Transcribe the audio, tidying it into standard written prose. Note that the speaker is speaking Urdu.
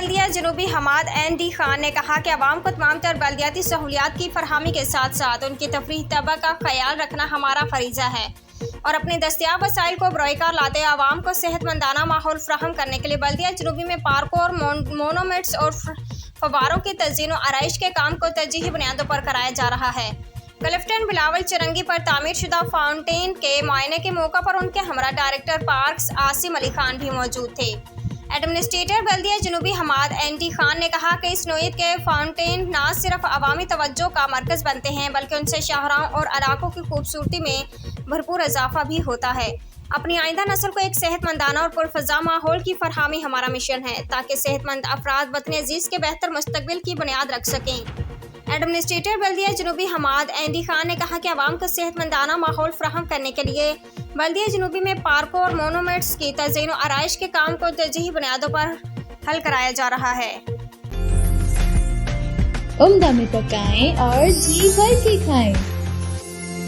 بلدیہ جنوبی حماد این ڈی خان نے کہا کہ عوام کو تمام تر بلدیاتی سہولیات کی فراہمی کے ساتھ ساتھ ان کی تفریح طبع کا خیال رکھنا ہمارا فریضہ ہے اور اپنے دستیاب وسائل کو بروئے کار لاتے عوام کو صحت مندانہ ماحول فراہم کرنے کے لیے بلدیہ جنوبی میں پارکوں اور مونومنٹس اور فواروں کی تزئین و آرائش کے کام کو ترجیحی بنیادوں پر کرایا جا رہا ہے۔ کلفٹن بلاول چرنگی پر تعمیر شدہ فاؤنٹین کے معائنے کے موقع پر ان کے ہمراہ ڈائریکٹر پارکس عاصم علی خان بھی موجود تھے۔ ایڈمنسٹریٹر بلدیہ جنوبی حماد این ڈی خان نے کہا کہ اس نوعیت کے فاؤنٹین نہ صرف عوامی توجہ کا مرکز بنتے ہیں بلکہ ان سے شاہراہوں اور علاقوں کی خوبصورتی میں بھرپور اضافہ بھی ہوتا ہے۔ اپنی آئندہ نسل کو ایک صحت مندانہ اور پرفضا ماحول کی فراہمی ہمارا مشن ہے تاکہ صحت مند افراد وطن عزیز کے بہتر مستقبل کی بنیاد رکھ سکیں۔ ایڈمنسٹریٹر بلدیہ جنوبی حماد این ڈی خان نے کہا کہ عوام کو صحت مندانہ ماحول فراہم کرنے کے لیے بلدیہ جنوبی میں پارکوں اور مونومنٹس کی تزئین و آرائش کے کام کو ترجیحی بنیادوں پر حل کرایا جا رہا ہے۔ عمدہ میں پکائیں اور جی بھر کے کھائیں۔